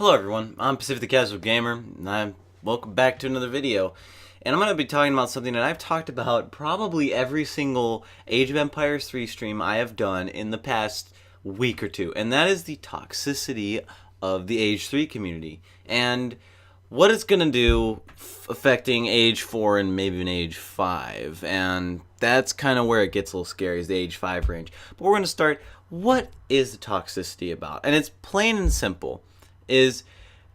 Hello everyone, I'm Pacific the Casual Gamer, and welcome back to another video. And I'm going to be talking about something that I've talked about probably every single Age of Empires 3 stream I have done in the past week or two, and that is the toxicity of the Age 3 community, and what it's going to do affecting Age 4 and maybe even Age 5, and that's kind of where it gets a little scary, is the Age 5 range. But we're going to start, what is the toxicity about? And it's plain and simple. Is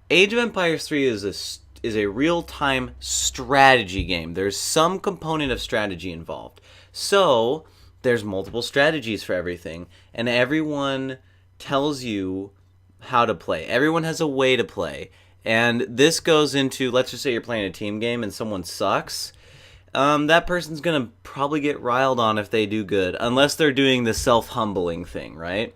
Age of Empires 3 is a real-time strategy game. There's some component of strategy involved. So, there's multiple strategies for everything, and everyone tells you how to play. Everyone has a way to play. And this goes into, let's just say you're playing a team game and someone sucks. That person's going to probably get riled on if they do good, unless they're doing the self-humbling thing, right?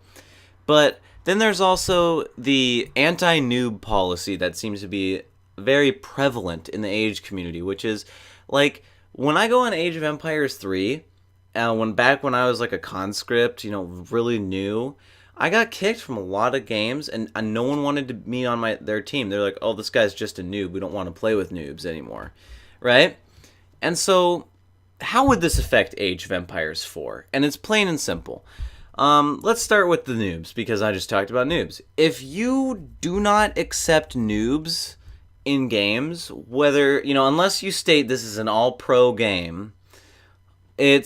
But then there's also the anti-noob policy that seems to be very prevalent in the Age community, which is, like, when I go on Age of Empires 3, back when I was like a conscript, really new, I got kicked from a lot of games, and no one wanted to meet on their team. They're like, oh, this guy's just a noob. We don't want to play with noobs anymore, right? And so, how would this affect Age of Empires 4? And it's plain and simple. Let's start with the noobs, because I just talked about noobs. If you do not accept noobs in games, whether, unless you state this is an all-pro game, and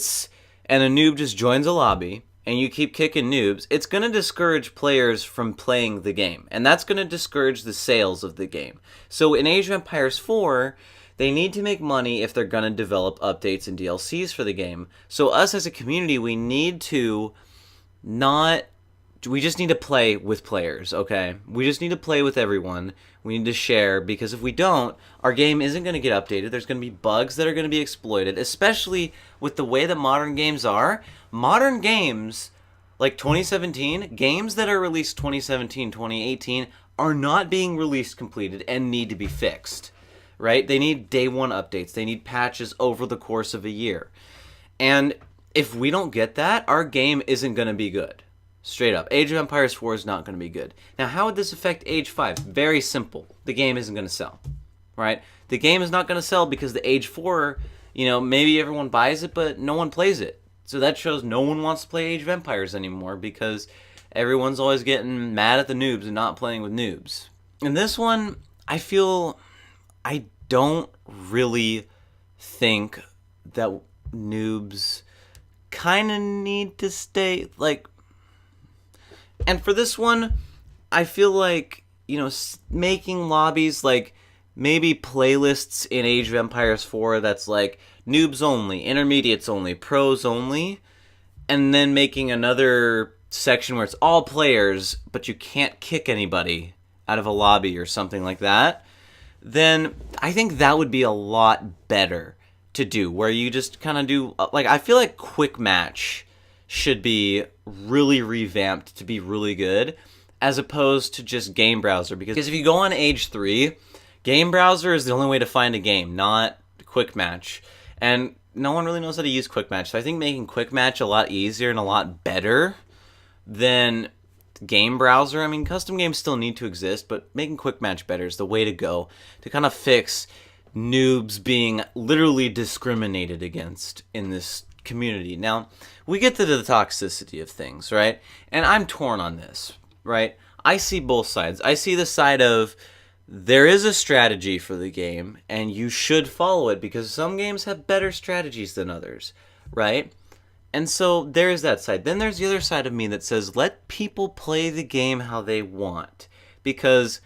a noob just joins a lobby, and you keep kicking noobs, it's going to discourage players from playing the game, and that's going to discourage the sales of the game. So in Age of Empires 4, they need to make money if they're going to develop updates and DLCs for the game. So us as a community, we just need to play with players, okay? We just need to play with everyone. We need to share, because if we don't, our game isn't going to get updated. There's going to be bugs that are going to be exploited, especially with the way that modern games are. Modern games, like 2017, games that are released 2017, 2018, are not being released completed and need to be fixed, right? They need day one updates. They need patches over the course of a year. And if we don't get that, our game isn't going to be good. Straight up. Age of Empires 4 is not going to be good. Now, how would this affect Age 5? Very simple. The game isn't going to sell, right? The game is not going to sell because the Age 4, maybe everyone buys it, but no one plays it. So that shows no one wants to play Age of Empires anymore, because everyone's always getting mad at the noobs and not playing with noobs. And this one, I don't really think that noobs kind of need to stay, and for this one, I feel like, making lobbies, like, maybe playlists in Age of Empires 4 that's like, noobs only, intermediates only, pros only, and then making another section where it's all players, but you can't kick anybody out of a lobby or something like that, then I think that would be a lot better to do, where you just kind of do, I feel like Quick Match should be really revamped to be really good, as opposed to just Game Browser, because if you go on Age 3, Game Browser is the only way to find a game, not Quick Match, and no one really knows how to use Quick Match, so I think making Quick Match a lot easier and a lot better than Game Browser. I mean, custom games still need to exist, but making Quick Match better is the way to go, to kind of fix noobs being literally discriminated against in this community. Now, we get to the toxicity of things, right? And I'm torn on this, right? I see both sides. I see the side of, there is a strategy for the game, and you should follow it, because some games have better strategies than others, right? And so there's that side. Then there's the other side of me that says, let people play the game how they want, because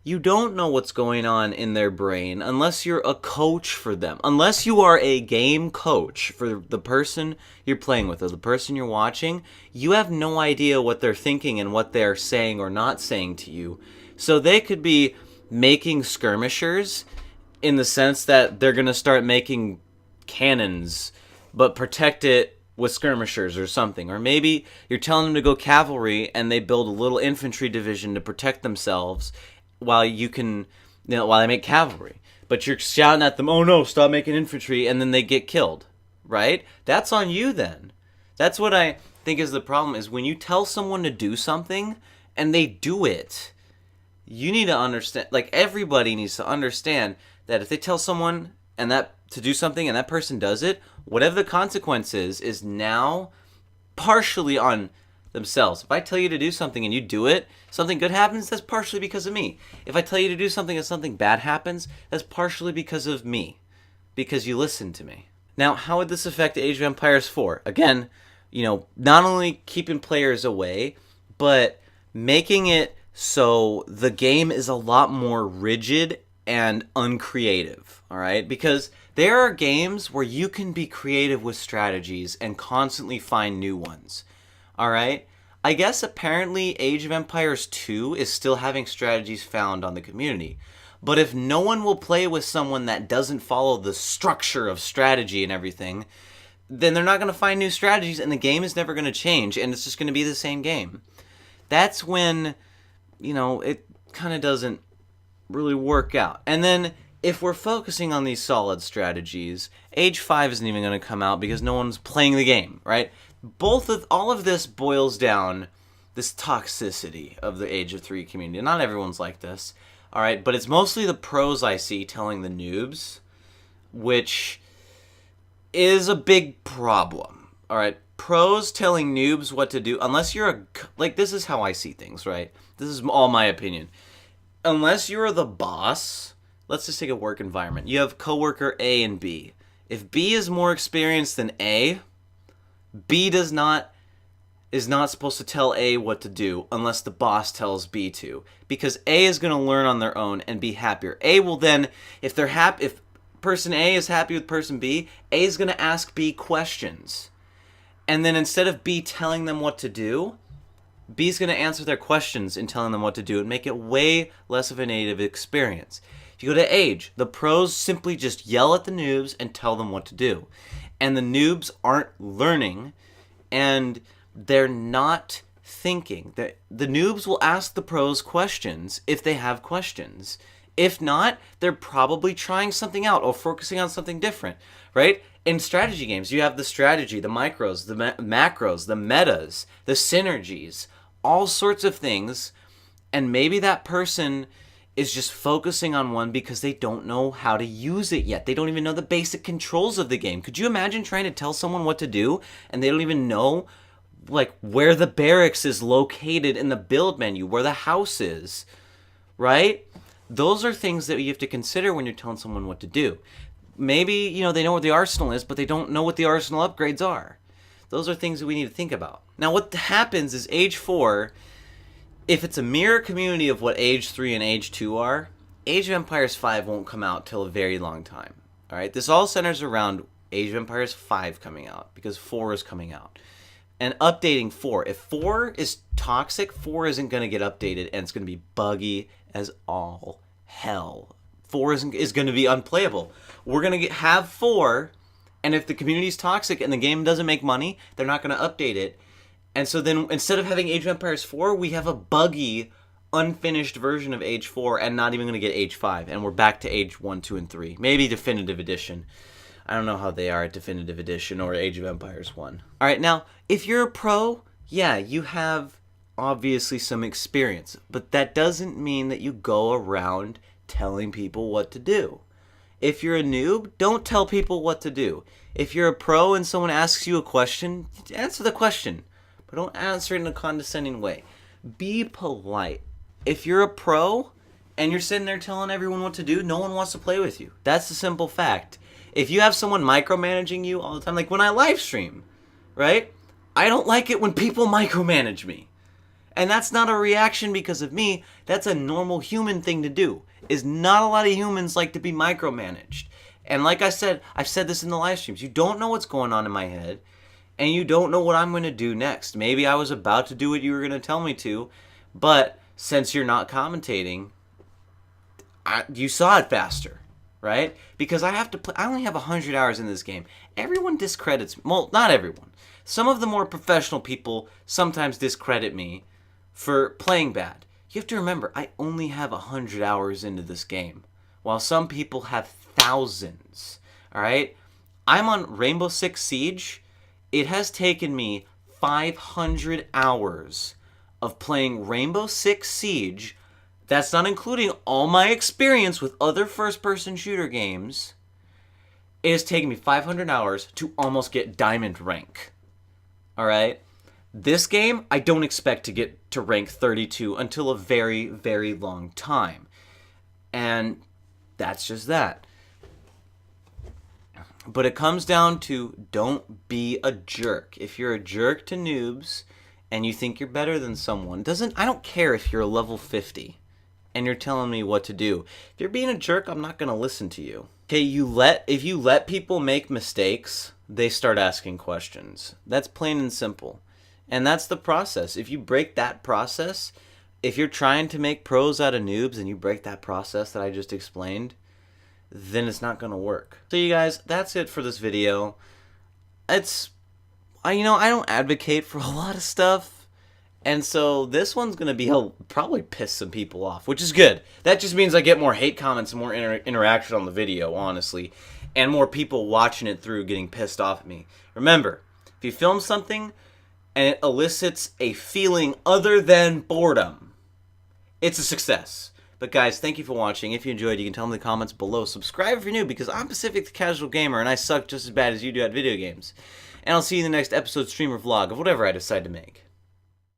you don't know what's going on in their brain unless you're a coach for them. Unless you are a game coach for the person you're playing with or the person you're watching, you have no idea what they're thinking and what they're saying or not saying to you. So they could be making skirmishers in the sense that they're going to start making cannons, but protect it with skirmishers or something. Or maybe you're telling them to go cavalry and they build a little infantry division to protect themselves while they make cavalry. But you're shouting at them, oh no, stop making infantry, and then they get killed, right? That's on you then. That's what I think is the problem, is when you tell someone to do something and they do it, you need to understand, like, everybody needs to understand that if they tell someone and that to do something and that person does it, whatever the consequence is now partially on themselves. If I tell you to do something and you do it, something good happens, that's partially because of me. If I tell you to do something and something bad happens, that's partially because of me, because you listened to me. Now, how would this affect Age of Empires 4? Again, not only keeping players away, but making it so the game is a lot more rigid and uncreative, all right? Because there are games where you can be creative with strategies and constantly find new ones, all right? I guess apparently Age of Empires 2 is still having strategies found on the community. But if no one will play with someone that doesn't follow the structure of strategy and everything, then they're not going to find new strategies and the game is never going to change and it's just going to be the same game. That's when, it kind of doesn't really work out. And then if we're focusing on these solid strategies, Age 5 isn't even going to come out because no one's playing the game, right? All of this boils down this toxicity of the Age of 3 community. Not everyone's like this, all right? But it's mostly the pros I see telling the noobs, which is a big problem, all right? Pros telling noobs what to do, unless you're this is how I see things, right? This is all my opinion. Unless you're the boss, let's just take a work environment. You have coworker A and B. If B is more experienced than A, B is not supposed to tell A what to do unless the boss tells B to, because A is going to learn on their own and be happier. A will then, if person A is happy with person B, A is going to ask B questions. And then instead of B telling them what to do, B's going to answer their questions and telling them what to do and make it way less of a native experience. If you go to Age, the pros simply just yell at the noobs and tell them what to do. And the noobs aren't learning and they're not thinking. The noobs will ask the pros questions if they have questions. If not, they're probably trying something out or focusing on something different, right? In strategy games, you have the strategy, the micros, the macros, the metas, the synergies, all sorts of things, and maybe that person is just focusing on one because they don't know how to use it yet. They don't even know the basic controls of the game. Could you imagine trying to tell someone what to do and they don't even know where the barracks is located in the build menu, where the house is, right? Those are things that you have to consider when you're telling someone what to do. Maybe, they know where the arsenal is, but they don't know what the arsenal upgrades are. Those are things that we need to think about. Now, what happens is Age 4, if it's a mirror community of what Age 3 and Age 2 are, Age of Empires 5 won't come out till a very long time. All right? This all centers around Age of Empires 5 coming out, because 4 is coming out. And updating 4. If 4 is toxic, 4 isn't going to get updated, and it's going to be buggy as all hell. 4 is going to be unplayable. We're going to have 4, and if the community's toxic and the game doesn't make money, they're not going to update it. And so then instead of having Age of Empires 4, we have a buggy, unfinished version of Age 4 and not even going to get Age 5. And we're back to Age 1, 2, and 3. Maybe Definitive Edition. I don't know how they are at Definitive Edition or Age of Empires 1. All right, now, if you're a pro, yeah, you have obviously some experience. But that doesn't mean that you go around telling people what to do. If you're a noob, don't tell people what to do. If you're a pro and someone asks you a question, answer the question. But don't answer it in a condescending way. Be polite. If you're a pro and you're sitting there telling everyone what to do, no one wants to play with you. That's the simple fact. If you have someone micromanaging you all the time, like when I live stream, right? I don't like it when people micromanage me. And that's not a reaction because of me. That's a normal human thing to do. Is not a lot of humans like to be micromanaged. And like I said, I've said this in the live streams. You don't know what's going on in my head. And you don't know what I'm going to do next. Maybe I was about to do what you were going to tell me to. But since you're not commentating, you saw it faster. Right? Because I have to play. I only have 100 hours in this game. Everyone discredits me. Well, not everyone. Some of the more professional people sometimes discredit me for playing bad. You have to remember, I only have 100 hours into this game, while some people have thousands. All right? I'm on Rainbow Six Siege. It has taken me 500 hours of playing Rainbow Six Siege That's not including all my experience with other first-person shooter games. It has taken me 500 hours to almost get diamond rank. Alright? This game, I don't expect to get to rank 32 until a very, very long time. And that's just that. But it comes down to don't be a jerk. If you're a jerk to noobs and you think you're better than someone, I don't care if you're a level 50 and you're telling me what to do. If you're being a jerk, I'm not going to listen to you. Okay, if you let people make mistakes, they start asking questions. That's plain and simple. And that's the process. If you break that process, if you're trying to make pros out of noobs and you break that process that I just explained, then it's not going to work. So you guys, that's it for this video. I don't advocate for a lot of stuff. And so this one's going to probably piss some people off, which is good. That just means I get more hate comments and more interaction on the video, honestly. And more people watching it through getting pissed off at me. Remember, if you film something and it elicits a feeling other than boredom, it's a success. But guys, thank you for watching. If you enjoyed, you can tell me in the comments below. Subscribe if you're new, because I'm Pacific the Casual Gamer, and I suck just as bad as you do at video games. And I'll see you in the next episode, stream, or vlog of whatever I decide to make.